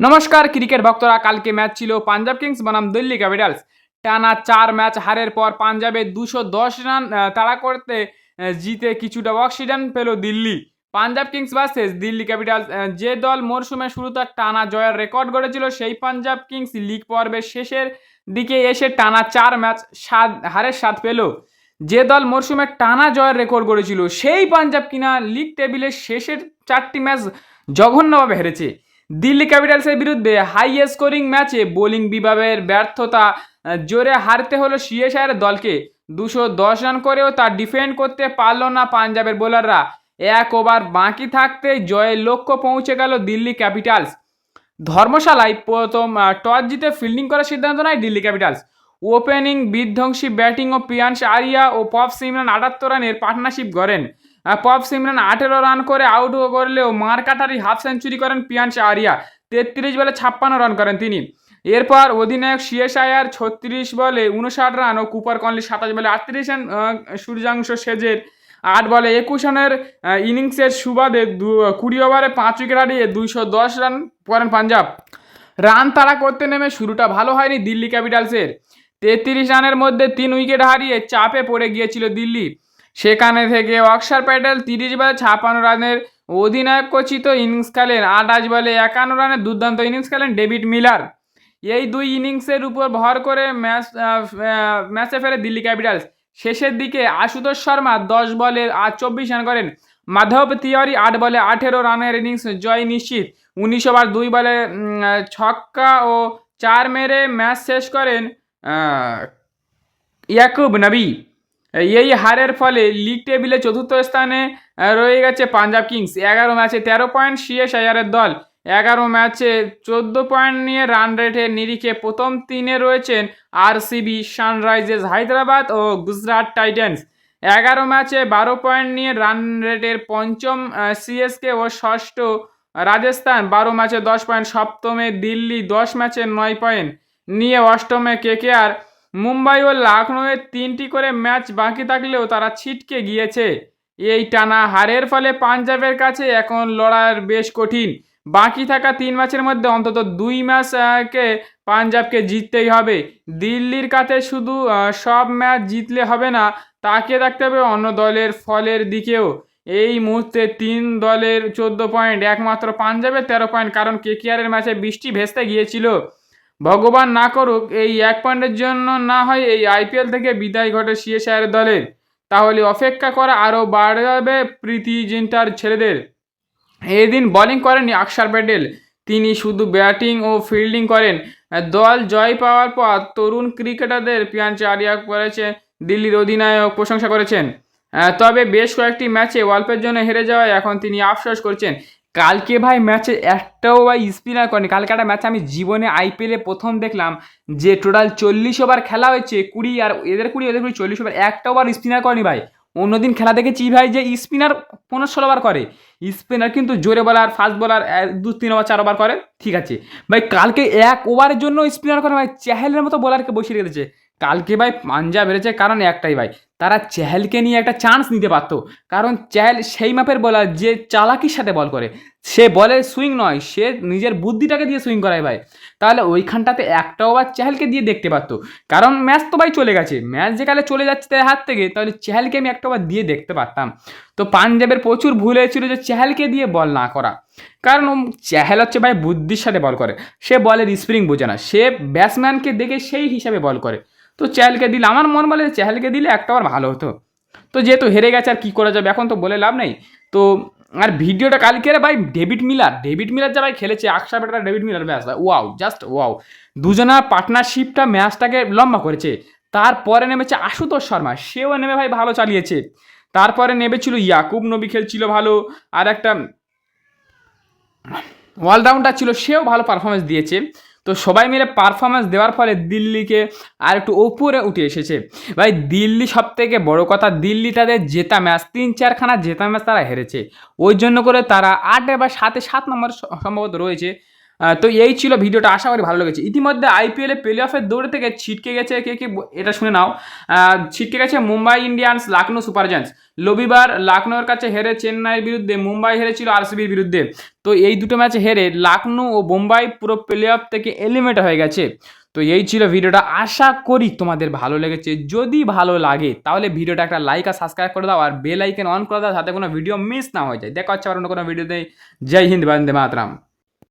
নমস্কার ক্রিকেট ভক্তরা, কালকে ম্যাচ ছিল পাঞ্জাব কিংস বনাম দিল্লি ক্যাপিটালস। টানা 4 ম্যাচ হারের পর পাঞ্জাবে 210 রান তাড়া করতে জিতে কিছুটা অক্সিজেন পেল Delhi. Punjab Kings versus Delhi Capitals, যে দল মরশুমে শুরুতে টানা জয়ের রেকর্ড গড়েছিল সেই পাঞ্জাব কিংস লিগ পর্বের শেষের দিকে এসে টানা 4 ম্যাচ হারের স্বাদ পেল। যে দল মরশুমে টানা জয়ের রেকর্ড গড়েছিল সেই পাঞ্জাব কিনা লিগ টেবিলের শেষের 4টি ম্যাচ জঘন্যভাবে হেরেছে। দিল্লি ক্যাপিটালসের বিরুদ্ধে হাই স্কোরিং ম্যাচে বোলিং বিভাগের ব্যর্থতা জোরে হারতে হলো সিএসআইয়ের দলকে। 210 রান করেও তা ডিফেন্ড করতে পারল না পাঞ্জাবের বোলাররা। 1 ওভার বাকি থাকতেই জয়ের লক্ষ্য পৌঁছে গেল দিল্লি ক্যাপিটালস। ধর্মশালায় প্রথম টস জিতে ফিল্ডিং করার সিদ্ধান্ত নেয় দিল্লি ক্যাপিটালস। ওপেনিং বিধ্বংসী ব্যাটিং ও প্রিয়াংশ আরিয়া ও পপ সিমরান 78 রানের পার্টনারশিপ গড়েন। পপ সিমরান 18 রান করে আউট করলেও মার কাটারি হাফ সেঞ্চুরি করেন প্রিয়াংশ আরিয়া। 33 বলে 56 রান করেন তিনি। এরপর অধিনায়ক সিএসআইআর 36 বলে 59 রান ও কুপার কনলি 27 বলে 38 রান, সূর্যাংশ শেজের 8 বলে 21 রানের ইনিংসের সুবাদে 20 ওভারে 5 উইকেট হারিয়ে 210 রান করেন পাঞ্জাব। রান তাড়া করতে নেমে শুরুটা ভালো হয়নি দিল্লি ক্যাপিটালসের। 33 রানের মধ্যে 3 উইকেট হারিয়ে চাপে পড়ে গিয়েছিল দিল্লি। সেখানে থেকে অক্ষর প্যাটেল 30 বলে 56 রানের অধিনায়ক খচিত ইনিংস খেলেন। 28 বলে 51 রানের দুর্দান্ত ইনিংস খেলেন ডেভিড মিলার। এই দুই ইনিংসের উপর ভর করে ম্যাচে ফেরে দিল্লি ক্যাপিটালস। শেষের দিকে আশুতোষ শর্মা 10 বলে 24 রান করেন। মাধব তিওয়ারি 8 বলে 18 রানের ইনিংস জয় নিশ্চিত। 19 ওভার 2 বলে ছক্কা ও 4 মেরে ম্যাচ শেষ করেন ইয়াকুব নবী। এই হারের ফলে লিগ টেবিলে চতুর্থ স্থানে রয়ে গেছে পাঞ্জাব কিংস। 11 ম্যাচে 13 পয়েন্ট সিএসআইআরের দল। 11 ম্যাচে 14 পয়েন্ট নিয়ে রান রেটের নিরিখে প্রথম 3-এ রয়েছেন আরসিবি, সানরাইজার্স হায়দ্রাবাদ ও গুজরাট টাইটান্স। 11 ম্যাচে 12 পয়েন্ট নিয়ে রান রেটের পঞ্চম সিএসকে ও ষষ্ঠ রাজস্থান। 12 ম্যাচে 10 পয়েন্ট সপ্তমে দিল্লি। 10 ম্যাচে 9 পয়েন্ট নিয়ে অষ্টমে কেকেআর। মুম্বাই ও লখনৌয়ের 3টি করে ম্যাচ বাকি থাকলেও তারা ছিটকে গিয়েছে। এই টানা হারের ফলে পাঞ্জাবের কাছে এখন লড়াই বেশ কঠিন। বাকি থাকা 3 ম্যাচের মধ্যে অন্তত 2 ম্যাচকে পাঞ্জাবকে জিততেই হবে। দিল্লির কাছে শুধু সব ম্যাচ জিতলে হবে না, তাকে দেখতে হবে অন্য দলের ফলের দিকেও। এই মুহূর্তে 3 দলের 14 পয়েন্ট, একমাত্র পাঞ্জাবের 13 পয়েন্ট, কারণ কেকেআরের ম্যাচে বৃষ্টি ভেস্তে গিয়েছিল। ভগবান না করুক এই 1 পয়েন্টের জন্য না হয় এই আইপিএল থেকে বিদায় ঘটে সিএসআইয়ের দলের। তাহলে অপেক্ষা করা আরও বাড়াবে প্রীতি জিন্টার ছেলেদের। এদিন বোলিং করেননি অক্ষর প্যাটেল, তিনি শুধু ব্যাটিং ও ফিল্ডিং করেন। দল জয় পাওয়ার পর তরুণ ক্রিকেটারদের প্রিয়াংশ আরিয়া করেছেন দিল্লির অধিনায়ক প্রশংসা করেছেন। তবে বেশ কয়েকটি ম্যাচে অল্পের জন্য হেরে যাওয়ায় এখন তিনি আফসোস করছেন। কালকে ভাই ম্যাচে একটাও ভাই স্পিনার করেনি। কালকে একটা ম্যাচ আমি জীবনে আইপিএলে প্রথম দেখলাম যে টোটাল 40 ওভার খেলা হয়েছে, 20 আর এদের 20 ওদের 20, 40 ওভার একটা ওভার স্পিনার করেনি ভাই। অন্যদিন খেলা দেখেছি ভাই যে স্পিনার 15-16 ওভার করে। স্পিনার কিন্তু জোরে বলার, ফাস্ট বলার 2-3 ওভার 4 ওভার করে, ঠিক আছে ভাই। কালকে 1 ওভারের জন্য স্পিনার করে ভাই, চেহেলের মতো বলারকে বসিয়ে রেখেছে। কালকে ভাই পাঞ্জাব হেরেছে কারণ একটাই ভাই, তারা চেহেলকে নিয়ে একটা চান্স নিতে পারতো। কারণ চেহেল সেই মাপের বলার যে চালাকির সাথে বল করে। সে বলে সুইং নয়, সে নিজের বুদ্ধিটাকে দিয়ে সুইং করায় ভাই। তাহলে ওইখানটাতে একটা ওভার চেহেলকে দিয়ে দেখতে পারতো। কারণ ম্যাচ তো ভাই চলে গেছে, ম্যাচ যেখানে চলে যাচ্ছে তার হাত থেকে, তাহলে চেহেলকে আমি একটা ওভার দিয়ে দেখতে পারতাম। তো পাঞ্জাবের প্রচুর ভুল হয়েছিল যে চেহেলকে দিয়ে বল না করা। কারণ চেহেল হচ্ছে ভাই বুদ্ধির সাথে বল করে, সে বলের স্প্রিং বোঝে না, সে ব্যাটসম্যানকে দেখে সেই হিসাবে বল করে। তো চেহেলকে দিলে, আমার মন বলে চেহেলকে দিলে একটা ওভার ভালো হতো। তো যেহেতু হেরে গেছে আর কী করা যাবে, এখন তো বলে লাভ নেই। তো আর ভিডিওটা কালকে ভাই ডেভিড মিলার যা ভাই খেলেছে, Aksa batter David Miller match ভাই ওয়াও, জাস্ট ওয়াও। দুজনের পার্টনারশিপটা ম্যাচটাকে লম্বা করেছে। তারপরে নেমেছে আশুতোষ শর্মা, সেও নেমে ভাই ভালো চালিয়েছে। তারপরে নেমেছিল ইয়াকুব নবী, খেলছিল ভালো। আর একটা অলরাউন্ডার ছিল, সেও ভালো পারফরমেন্স দিয়েছে। তো সবাই মিলে পারফরমেন্স দেওয়ার ফলে দিল্লিকে আর একটু ওপরে উঠে এসেছে ভাই। দিল্লি সব থেকে বড় কথা, দিল্লি তাদের জেতা ম্যাচ 3-4খানা জেতা ম্যাচ তারা হেরেছে। ওই জন্য করে তারা 8 বা 7 নম্বর সম্ভবত রয়েছে। তো এই ছিল ভিডিওটা, আশা করি ভালো লেগেছে। ইতিমধ্যে আইপিএলে প্লে অফের দৌড় থেকে ছিটকে গেছে কে কে এটা শুনে নাও। ছিটকে গেছে Mumbai Indians, Lucknow super giants. রবিবার লখনৌর কাছে হেরে চেন্নাইয়ের বিরুদ্ধে, মুম্বাই হেরেছিল আরসিবির বিরুদ্ধে। তো এই দুটো ম্যাচে হেরে লখনৌ ও মুম্বাই পুরো প্লে অফ থেকে এলিমিনেট হয়ে গেছে। তো এই ছিল ভিডিওটা, আশা করি তোমাদের ভালো লেগেছে। যদি ভালো লাগে তাহলে ভিডিওটা একটা লাইক আর সাবস্ক্রাইব করে দাও, আর বেল আইকন অন করে দাও, যাতে কোনো ভিডিও মিস না হয়ে যায়। দেখা হচ্ছে আবার অন্য কোনো ভিডিওতে। জয় হিন্দ, বন্দে মাতরম।